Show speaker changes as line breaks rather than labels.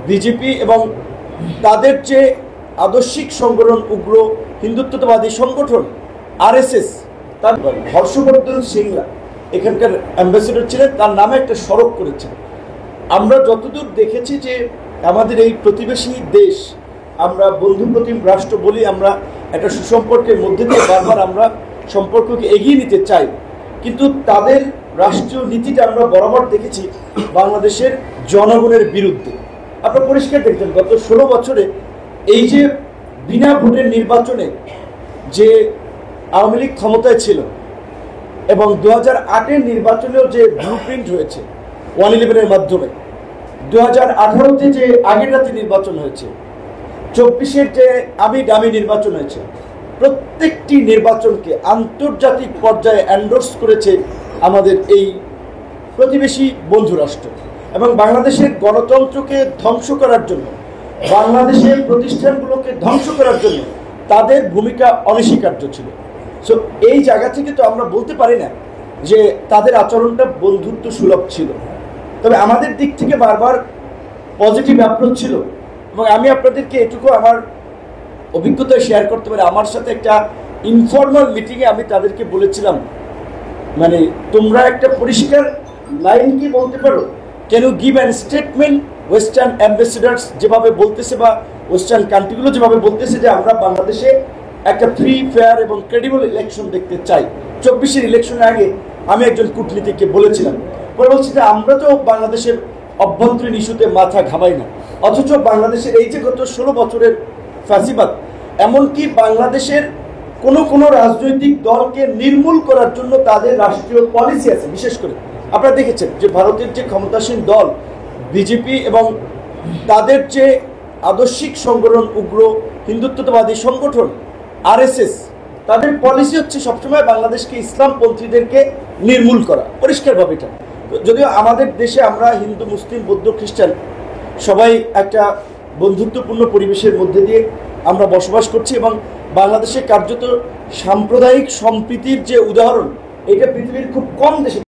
BJP এবং তাদের যে আদর্শিক সংগঠন উগ্র হিন্দুত্ববাদী সংগঠন আরএসএস, তার হর্ষবর্ধন সিংলা এখানকার অ্যাম্বাসেডর ছিলেন, তার নামে একটা সড়ক করেছেন। আমরা যতদূর দেখেছি যে আমাদের এই প্রতিবেশী দেশ, আমরা বন্ধুপ্রতিম রাষ্ট্র বলি, আমরা একটা সুসম্পর্কের মধ্যে দিয়ে বারবার আমরা সম্পর্ককে এগিয়ে নিতে চাই, কিন্তু তাদের রাষ্ট্রীয় নীতিটা আমরা বরাবর দেখেছি বাংলাদেশের জনগণের বিরুদ্ধে। আপনারা পরিষ্কার দেখছেন গত 16 বছরে এই যে বিনা ভোটের নির্বাচনে যে আওয়ামী লীগ ক্ষমতায় ছিল এবং 2008-এর নির্বাচনেও যে ব্লুপ্রিন্ট হয়েছে 111-এর মাধ্যমে, 2018-তে যে আগের রাতে নির্বাচন হয়েছে, 24-এর যে আমি দামি নির্বাচন হয়েছে, প্রত্যেকটি নির্বাচনকে আন্তর্জাতিক পর্যায়ে এন্ডোর্স করেছে আমাদের এই প্রতিবেশী বন্ধু রাষ্ট্র। এবং বাংলাদেশের গণতন্ত্রকে ধ্বংস করার জন্য, বাংলাদেশের প্রতিষ্ঠানগুলোকে ধ্বংস করার জন্য তাদের ভূমিকা অনস্বীকার্য ছিল। সো এই জায়গা থেকে তো আমরা বলতে পারি না যে তাদের আচরণটা বন্ধুত্ব সুলভ ছিল, তবে আমাদের দিক থেকে বারবার পজিটিভ অ্যাপ্রোচ ছিল। এবং আমি আপনাদেরকে এটুকু আমার অভিজ্ঞতা শেয়ার করতে পারি, আমার সাথে একটা ইনফর্মাল মিটিংয়ে আমি তাদেরকে বলেছিলাম, মানে তোমরা একটা পরিষ্কার লাইন কি বলতে পারো, can you give an statement? Western ambassadors যেভাবে বলতেছে বা ওয়েস্টার্ন কান্ট্রিগুলো যেভাবে বলতেছে যে আমরা বাংলাদেশে একটা ফ্রি, ফেয়ার এবং ক্রেডিবল ইলেকশন দেখতে চাই। 24-এর ইলেকশনের আগে আমি একজন কূটনীতিককে বলেছিলাম, পরে বলছি যে আমরা তো বাংলাদেশের অভ্যন্তরীণ ইস্যুতে মাথা ঘামাই না, অথচ বাংলাদেশের এই যে গত 16 বছরের ফ্যাসিবাদ, এমনকি বাংলাদেশের কোনো রাজনৈতিক দলকে নির্মূল করার জন্য তাদের রাষ্ট্রীয় পলিসি আছে। বিশেষ করে আপনারা দেখেছেন যে ভারতের যে ক্ষমতাসীন দল বিজেপি এবং তাদের যে আদর্শিক সংগঠন উগ্র হিন্দুত্ববাদী সংগঠন আরএসএস, তাদের পলিসি হচ্ছে সবসময় বাংলাদেশকে ইসলামপন্থীদেরকে নির্মূল করা, পরিষ্কারভাবে এটা। যদিও আমাদের দেশে আমরা হিন্দু, মুসলিম, বৌদ্ধ, খ্রিস্টান সবাই একটা বন্ধুত্বপূর্ণ পরিবেশের মধ্যে দিয়ে আমরা বসবাস করছি এবং বাংলাদেশে কার্যত সাম্প্রদায়িক সম্প্রীতির যে উদাহরণ, এটা পৃথিবীর খুব কম দেশে